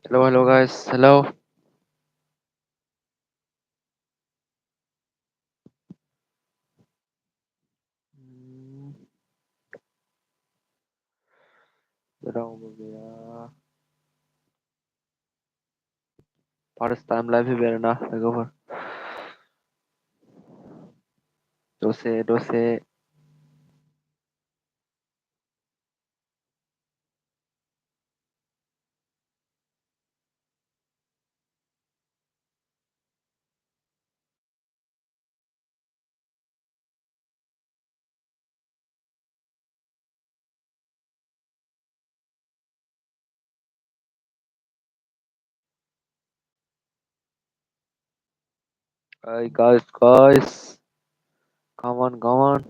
Hello, hello guys. Hello. Hmm, Jera हो गया. First time live ही बेरना देखो पर दोसे Hi guys, come on.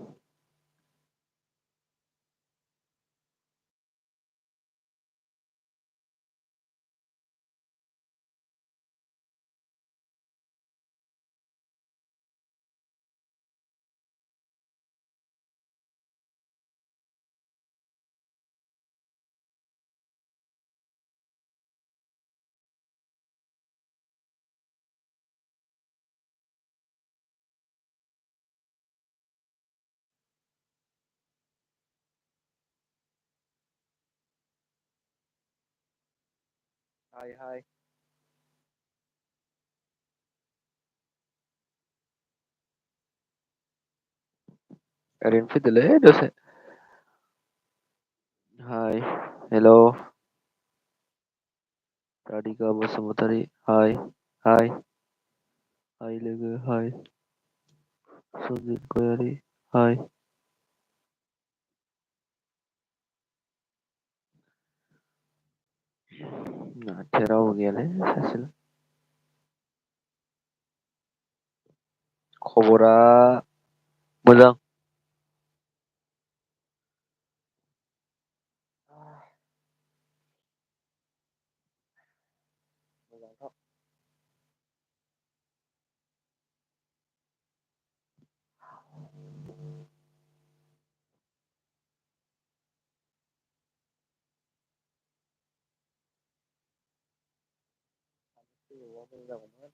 Hi. Erin fit le doses. Hi. Hello. Radhika Basumatari. Hi. Hi लोगो. Hi. Sujit Koyari. Hi. Nah, Jera हो गया ले सासेल. खबरा मोजां. मोजांथ'. फैयोबा मोजां जागौमोन.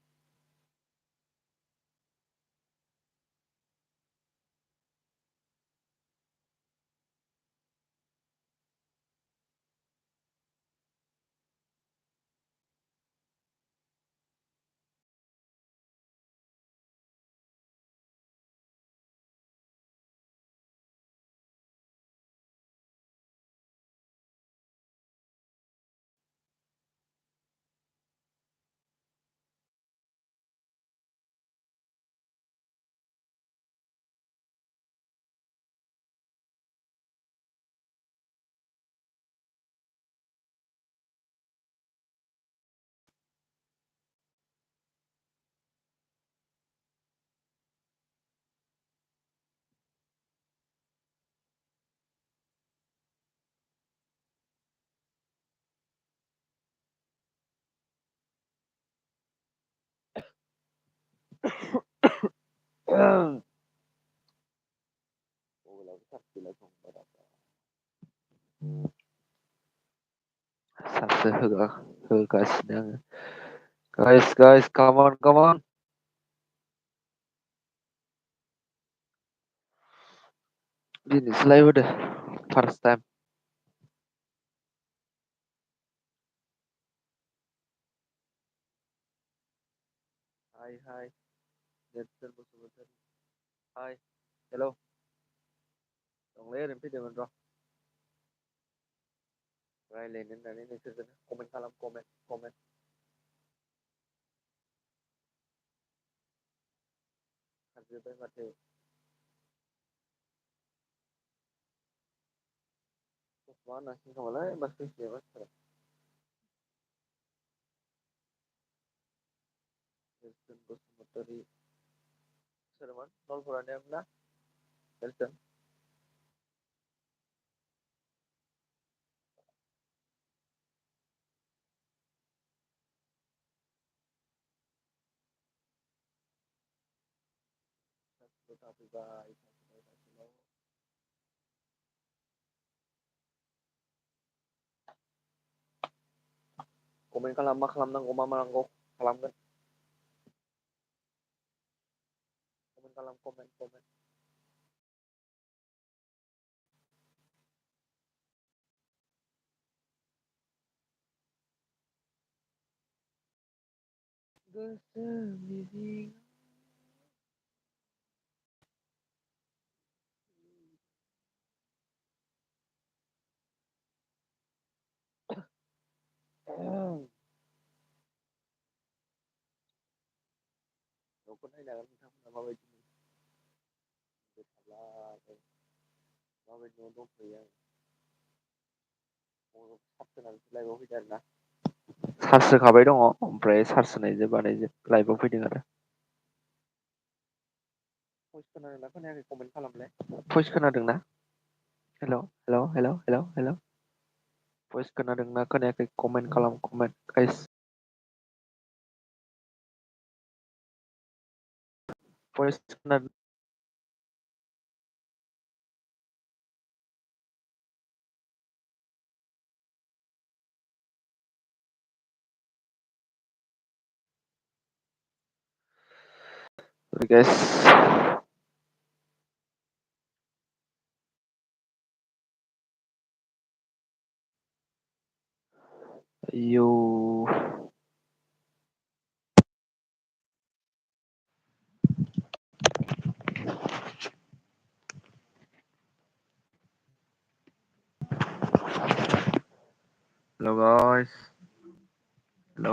मबाइलाबो चार्ज गैला संबाय दा. सासो होगासिनो आङो. Guys, come on. दिनैसो लाइभ होदो. First time. Hi. Netson Basumatari. Hi. Hello. दंलै ओरैनो फैदोंमोन र'. रायलायनो होननानै नोंसोरजों कमेन्ट खालाम कमेन्ट. खारजोब्बाय माथो. मा होननांसिगोन खोमालै होमबा फैसाया मानसिफोरा. नेलसन बसुमतारी. सोरमोन? नलबरानियामोन ना? नेलसन. थाफैबाय. कमेन्ट खालाम मा खालामनांगौ मा नांगौ खालामगोन। कमेन्ट खालाम कमेन्ट। न'खौ नायनो हागोन नोंथांमोना माबायदि माबायदि न' दंथ'यो आं सार्स होनानैसो लाइभआव फैदों आरोना चार्ज होखाबाय दङ ओमफ्राय चार्ज होनायजों बानायजों लाइभआव फैदों आरो भइस खोनादोंना खोनायाखै कमेन्ट खालामलाय भइस खोनादोंना हेल' भइस खोनादोंना खोनायाखै कमेन्ट खालाम कमेन्ट गाइस भइस खोनादों गाइस आयौ हेल' गाइस हेल'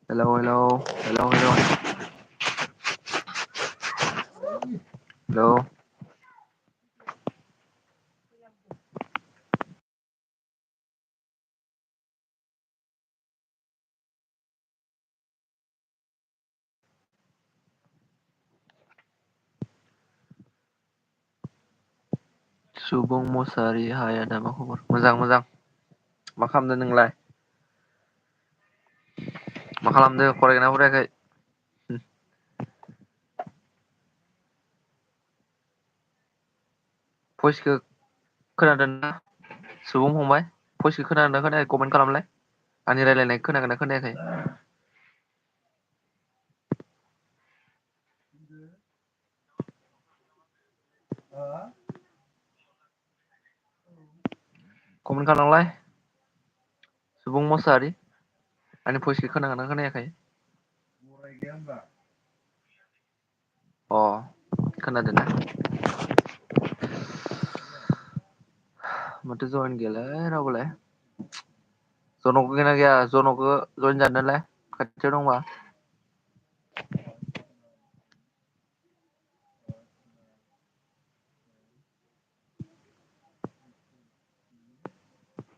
हेल' हेल' सुबुं मुसाहारि हाय आदा मा खबर मोजां मा खालामदों नोंलाय मा खालामदों फरायगोना फरायाखै भइसखौ खोनादोंना सुबुं फंबाय भइसखौ खोनादोंना खोनायाखै कमेन्ट खालामलाय आंनि रायलायनायखौ खोनागोनना खोनायाखै कमेन्ट खालामलाय सुबुं मोसाहारि आंनि भइसखौ खोनागोनना खोनायाखै अ खोनादोंना माथो जइन गैयालाय रावबोलाय जनक गैगोना गैया जनकखौ जइन जानोलाय खाथियाव दंबा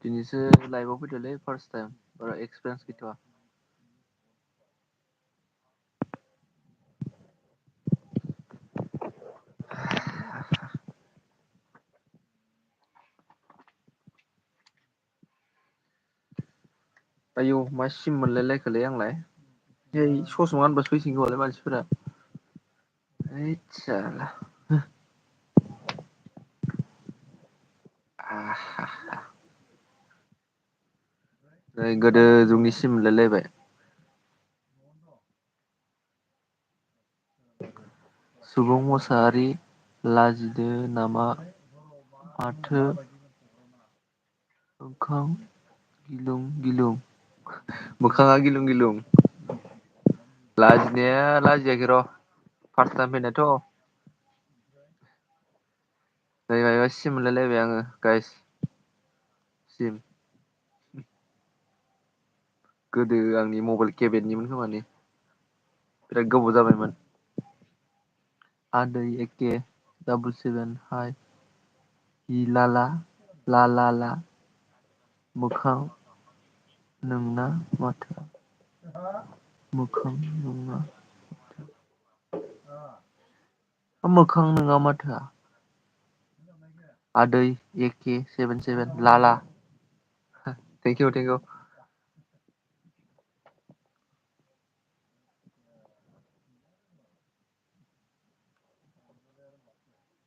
दिनैसो लाइभआव फैदोलै फार्स्ट टाइम बारा एक्सपिरियेन्स गैथ'आ आयौ मा सिम मोनलायलायखोलै आंलाय है ससमा गानबासो फैसिगोन खोमालै मानसिफोरा हैद साला नै गोदो जुगनि सिम मोनलायलायबाय सुबुं मोसाहारि लाजिदो नामा माथो मोखां गिलुं गिलुं मोखाङा गिलुं गिलुं लाजिनाया लाजियाखै र' फार्स्ट टाइम फैनायथ' नै मायबा सिम मोनलायलायबाय आङो गाइस सिम गोदो आंनि मबाइल केबेडनिमोन खोमालै बिराद गोबाव जाबायमोन आदै एके 777 हाय हि ला मोखां नोंना माथोआ मोखां नोंना मोखां नोङा माथोआ आदै एके 77 ला थेंकिउ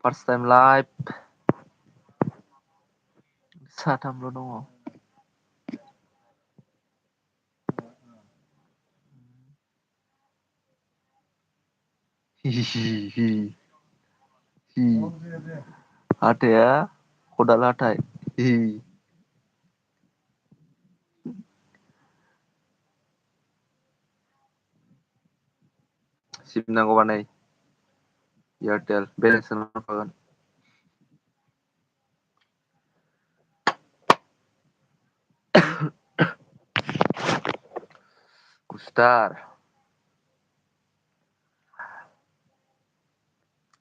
फार्स्ट टाइम लाइभ साथामल' दङ। हाथाया खदाल हाथाय। सिम नांगौबा नै एयारटेल बेलेन्स सोना हरफागोन। गुसथार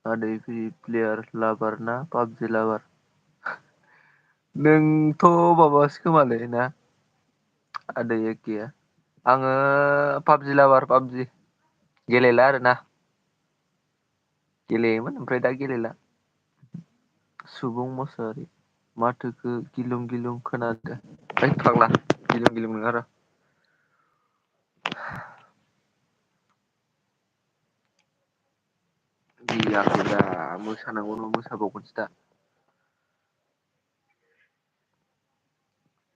आदै फ्रि प्लेयार लाभार ना पाबजि लाभार? नोंथ' माबासो खोमालै ना आदै एखेया? आङो पाबजि लाभार पाबजि गेलेला आरोना। गेलेयोमोन ओमफ्राय दा गेलेला। सुबुं मसाहारि माथोखो गिलुं गिलुं खोनादो। है फाग्ला गिलुं गिलुं नोङा र'। गियाखैब्रा मोसानांगौ र' मोसाबावगोनसो दा।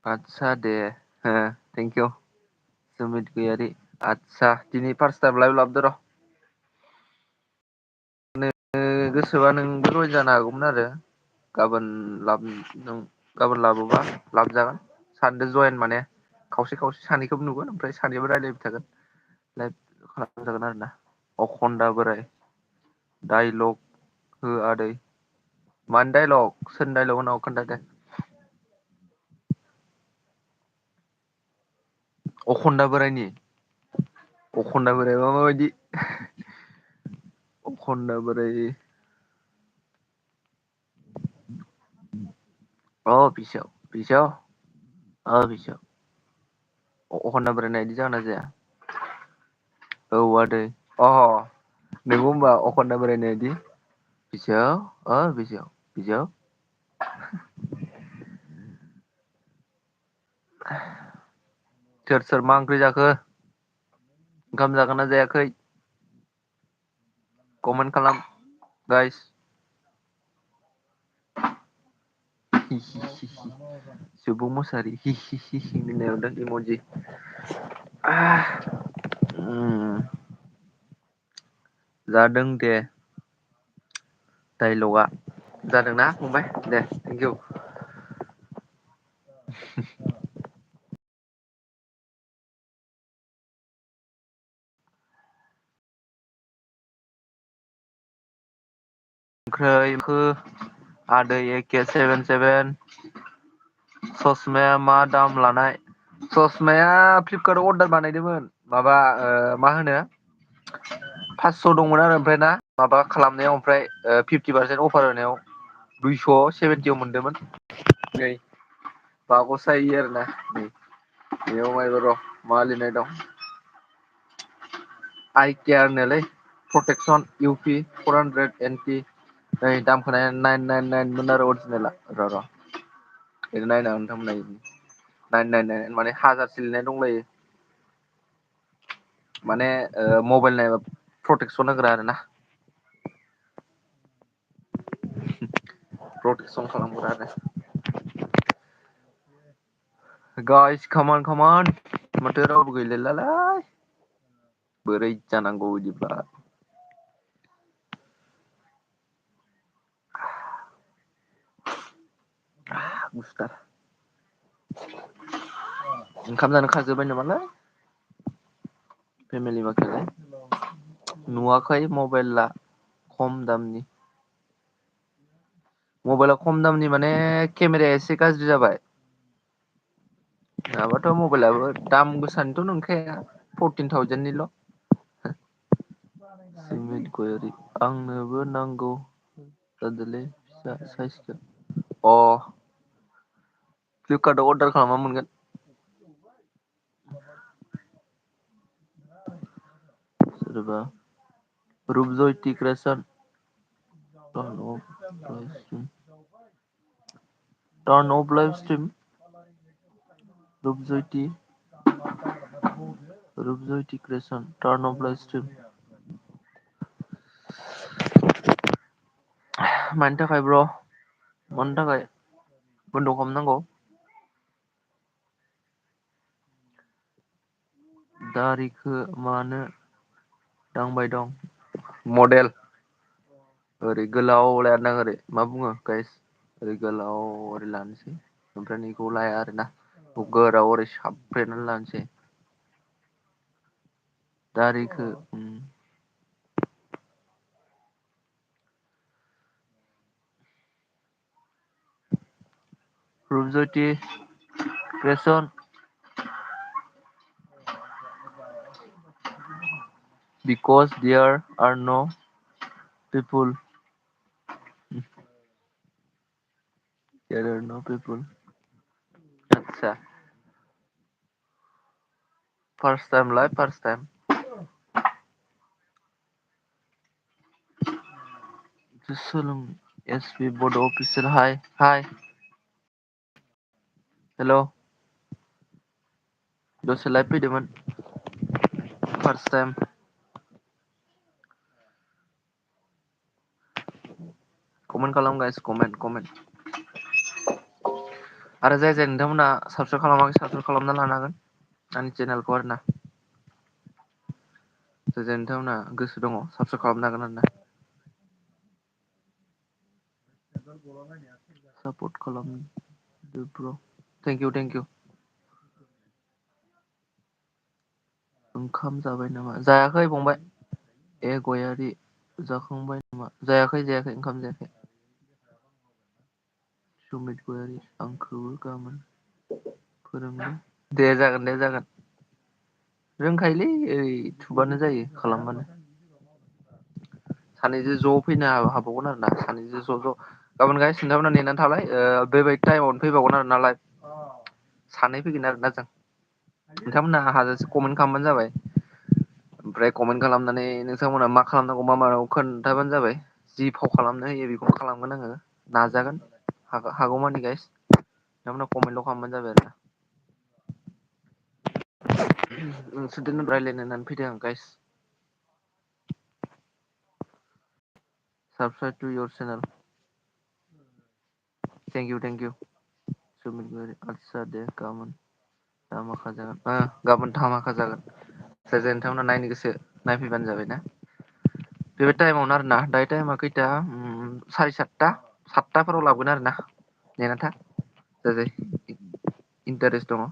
आतसा दे हो थेंक इउ सुमित गयारि। आदसा दिनै फार्स्ट टाइम लाइभ लाबोदो र'। गोसोबा नोंबो जयेन जानो हागौमोन आरो गाबोन नों गाबोन लाबोबा लाबोजागोन सानैदो जयेन माने खावसे खावसे सानैखौबो नुगोन ओमफ्राय सानैजोंबो रायज्लायबाय थागोन लाइभ खालामजागोन आरो ना अखन्दा बोराय। डाइलग हो आदै मानि डाइलग सोरनि डाइलग होनांगौ खोन्थादे। अखन्दा बोरायनि अखन्दा बोरायबा माबायदि अखन्दा बोराय अ बिसौ अ बिसौ अखन्दा बोरायना इदि जागोना जाया? औ आदै अ नोंबो होमबा अखन्दा बोरायनाय बायदि बिजौ अ बिजौ सोर सोर मा ओंख्रि जाखो? ओंखाम जागोना जायाखै? कमेन्ट खालाम गाइस। हि हि सुबुं मोसाहारि हि हि मिनिनाय नुदों इमजि। जादों दे डाइलगा जादोंना फंबाय दे थेंक इउ। ओंख्रैखो आदै एके सेभेन सेभेन ससमाया मा दाम लानाय? ससमाया फ्लिपकार्टआव अर्दार बानायदोंमोन माबा मा होनो फासस' दंमोन आरो ओमफ्राय ना माबा खालामनायाव ओमफ्राय फिफ्टि पार्सेन्ट अफार होनायाव दुइस' सेभेनटियाव मोनदोंमोन नै बागसआयो आरोना नै बेयाव माइबा र' मा लिरनाय दं आइ केयार नोलै प्रटेकसन इउ पि 400 एन्टि नै दामखौ नाइन नाइन नाइनमोन आरो अरिजिनेला र' बेखौ नायना नोंथांमोना नाइन नाइन नाइन माने हाजारसे लिरनाय दंलायो माने मबाइल नायबा प्रटेकसन होग्रा आरो ना प्रटेकसन खालामग्रा आरो गाइस कामान कामान माथो रावबो गैलायलालाय बोरै जानांगौ बिदिब्ला गुसथार ओंखाम जानो खाजोब्बाय नामालै फेमिलि माखाजों नुवाखै मबाइला खम दामनि मबाइला खम दामनि माने केमेराया एसे गाज्रि जाबाय नङाबाथ' मबाइलाबो दाम गोसानिथ' नंखाया 14,000निल' सुमित गयारि आंनोबो नांगौ जादोलै फिसा साइसखौ अ फ्लिपकार्टआव अर्डार खालामबा मोनगोन सोरबा Rupjyoti creation turn of live stream Rupjyoti creation turn of live stream मानि थाखाय ब्र' मानि थाखाय बन्द' खालामनांगौ? दारिखो मानो दांबाय दं मडेल ओरै गोलाव लायरनां ओरै मा बुङो गाइस ओरै गोलाव ओरै लानोसै ओमफ्राय नैखौ लाया आरोना गोराव ओरै साबफ्रेनानै लानोसै दारिखो रुपज्यति Cresson because there are no people there are no people आतसा first time life first time सोलों एस पि बड' अफिसियेल हाय हाय हेल' दसे लाइभ फैदोंमोन फार्स्ट टाइम कमेन्ट खालाम गाइस कमेन्ट आरो जाय जाय नोंथांमोना साबसक्राइब खालामाखै साबसक्राइब खालामना लानो हागोन आंनि चेनेलखौ आरोना जाय जाय नोंथांमोना गोसो दङ साबसक्राइब खालामनो हागोन आरोना सापर्ट खालामदो ब्र थेंक इउ ओंखाम जाबाय नामा जायाखै फंबाय ए गयारि जाखांबाय नामा जायाखै ओंखाम जायाखै सुमित गयारि आंखौबो गाबोन फोरोंदो दे जागोन रोंखायोलै ओइ थुबानो जायो खालामबानो सानैजों ज' फैनो हाबावगोन आरो ना सानैजों ज' गाबोन गाइस नोंथांमोना नेनानै थालाय बेबायदि टाइमावनो फैबावगोन आरो नालाय सानै फैगोन आरोना जों नोंथांमोनहा हाजासे कमेन्ट खालामबानो जाबाय ओमफ्राय कमेन्ट खालामनानै नोंथांमोना मा खालामनांगौ मा मानांगौ खोन्थाबानो जाबाय जि फाव खालामनो होयो बेखौनो खालामगोन आङो नाजागोन हागौमानि गाइस नोंथांमोना कमेन्टल' खालामबानो जाबाय आरो नोंसोरजोंनो रायलायनो होननानै फैदों आं guys subscribe to your channel thank you Sumit गयारि आतसा दे गाबोन धामाका जागोन गाबोन धामाका जागोन जाय जाय नोंथांमोना नायनो गोसो नायफैबानो जाबाय ना बे टाइमावनो आरोना दायो टाइमा खैथा साराय सातथाफोराव लाबोगोन आरोना नेना था जाय जाय इन्टारेस्ट दङ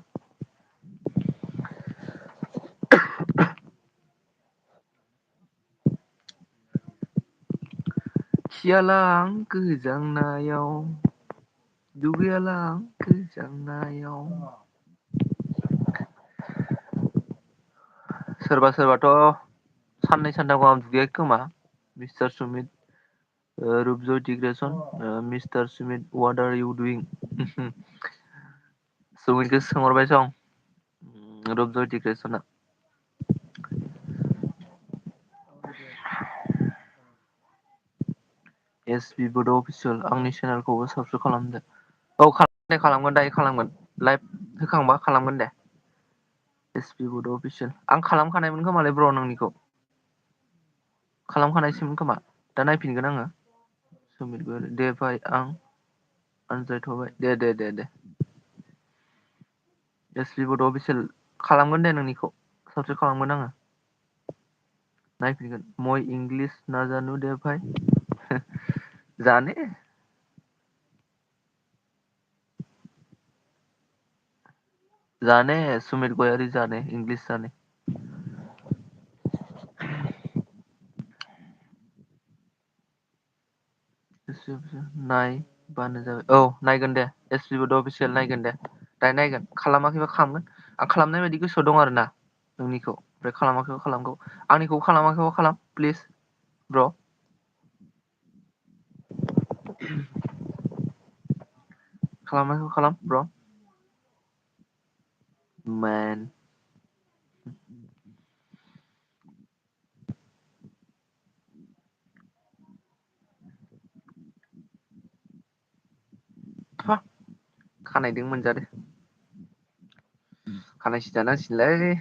खियालां गोजांनायाव दुगैयालां गोजांनायाव सोरबा सोरबाथ' साननै सानथाम गाहाम दुगैयाखै खोमा mister Sumit Rupjyoti creation mister Sumit what are you doing सुमितखौ सोंहरबाय सं रुपजयटिग्रेसना एस बि बड' अफिसियेल आंनि चेनेलखौबो साबसक्राइब खालामदो औ खालामगोन दायो खालामगोन लाइभ होखांबा खालामगोन दे एस पि बड' अफिसियेल आं खालामखानायमोन खोमालाय ब्र नोंनिखौ खालामखानायसोमोन खोमा दा नायफिनगोन आङो सुमित गयारि दे भाइ आं आनज्रायथ'बाय दे एस पि बड' अफिसियेल खालामगोन दे नोंनिखौ साबसक्राइब खालामगोन आङो नायफिनगोन मय इंलिस नाजानु दे भाइ जाने सुमित गयारि जाने इंलिस जाने नायबानो जाबाय औ नायगोन दे एस पि बड' अफिसियेल नायगोन दे दायो नायगोन खालामाखैबा खालामगोन आं खालामनाय बायदि गोसोआव दं आरो ना नोंनिखौ ओमफ्राय खालामाखैबा खालामगौ आंनिखौ खालामाखैबा खालाम प्लिज ब्र' खालामाखैबा खालाम ब्र' मेन खानायदों मोनजादो खानाय सिनजानांसिगोनलै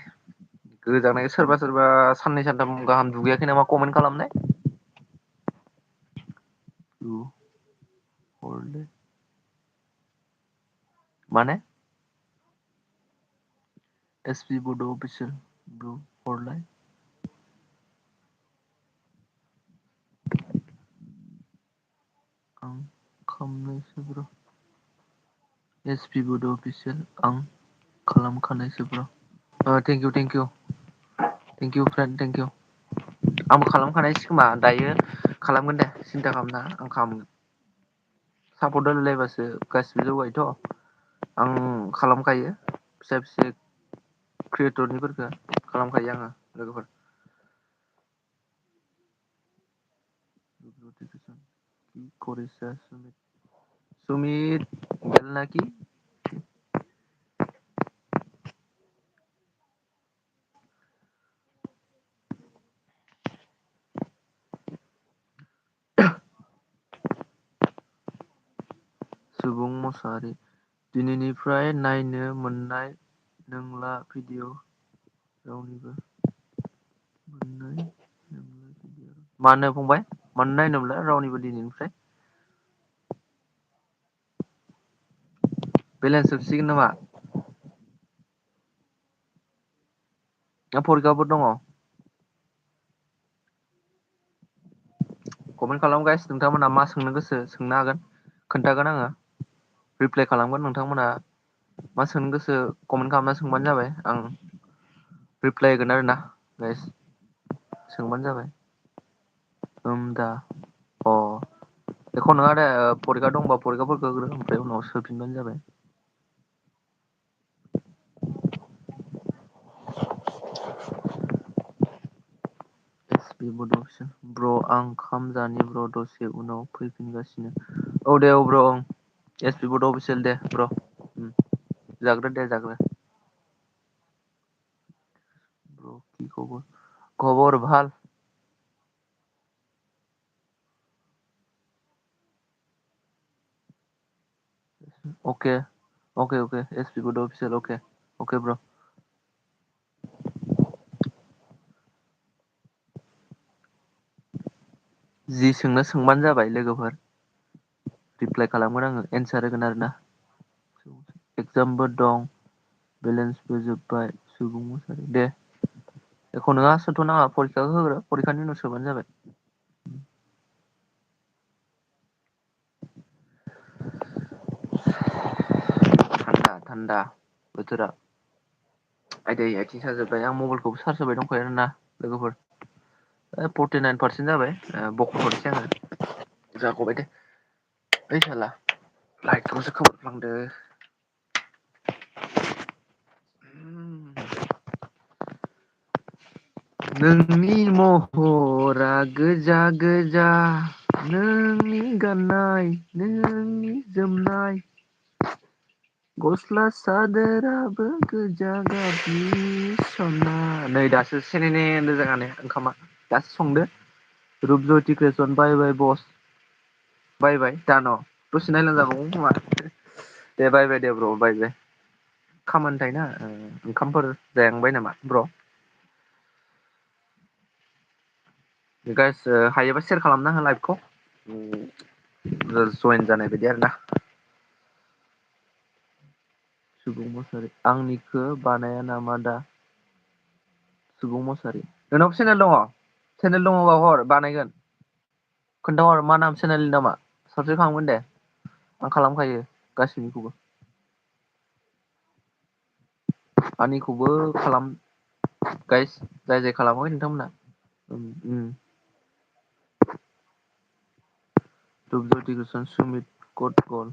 गोजांनाय सोरबा सोरबा साननै सानथाम गाहाम दुगैयाखै नामा कमेन्ट खालामनाय हरदो माने एसपि बड' अफिसियेल ब्र हरलाय आं खामनोसै ब्र एस पि बड' अफिसियेल आं खालामखानायसो ब्र thank you thank you thank you friend thank you आंबो खालामखानायसो खोमा दायो खालामगोन दे सिन्था खालामनाङा आं खालामगोन सापर्ट होलायलायबासो गासिबो जौगायोथ' आं खालामखायो फिसा फिसा क्रियेटरनिफोरखौ खालामखायो आङो लोगोफोर सुमित गेल नाखि सुबुं मोसाहारि दिनैनिफ्राय नायनो मोननाय नंला भिडिअ रावनिबो मानो फंबाय मानो नायनो मोनला रावनिबो दिनैनिफ्राय बेलेन्स जोबसिगोन नामा ना फरिखाफोर दङ कमेन्ट खालाम गासिनो नोंथांमोनहा मा सोंनो गोसो सोंनो हागोन खोन्थागोन आङो रिप्लाइ खालामगोन नोंथांमोना मा सोंनो गोसो कमेन्ट खालामना सोंबानो जाबाय आं रिप्लाय होगोन आरोना गाइस सोंबानो जाबाय दा अ एख' नङा दे फरिखा दंबा फरिखाफोरखौ होग्रो ओमफ्राय उनाव सोफिनबानो जाबाय ब्र आं खाम जानि ब्र दसे उनाव फैफिनगासिनो औ दे औ ब्र एस पि बड अफिसियेल दे ब्र जाग्रो दे जाग्रो ब्र কি খবর খবর ভাল अके अके अके एस पि बड अफिसियेल अके अके ब्र जि सोंनो सोंबानो जाबाय लोगोफोर रिप्लाइ खालामगोन आङो एन्सार होगोन आरो ना एगजामबो दं बेलेन्सबो जोब्बाय सुबुं मोसाहारि दे एख' नङा सोंथ' नाङा फरिखाखौ होग्रो फरिखानि उनाव सोबानो जाबाय थान्दा थान्दा बोथोरा आयदै आथिं साजोब्बाय आं मबाइलखौबो चार्ज होबाय दंखायो आरोना लोगोफोर 49% जाबाय बख'थ'नोसै आङो जागबाय दे ओइ साला लाइटखौसो खोमोरफ्लांदो नोंनि महरा गोजा गोजा नोंनि गाननाय नोंनि जोमनाय गस्ला सादोराबो गोजा गाबनि सना नै दासो सेनेने होनदो जोंहानि ओंखामा दासो संदो रुपज्यति क्रेसन बाय बाय बस बायबाय दान' दसे नायलां जाबावगोन खोमा दे बाय दे ब्र बाय बाय खामानि थायोना ओंखामफोर जायांबाय नामा ब्र' गाइस हायोबा सेयार खालामना हो लाइभखौ जयेन जानाय बायदि आरो ना सुबुं मोसाहारि आंनिखौ बानाया नामा दा सुबुं मोसाहारि नोंनावबो चेनेल दङ चेनेल दङबा हर बानायगोन खोन्थाहर मा नाम चेनेलनि नामा साबसक्राइब खालामगोन दे आं खालामखायो गासैनिखौबो आंनिखौबो खालाम गाइस जाय जाय खालामाखै नोंथांमोना सुमित कटगल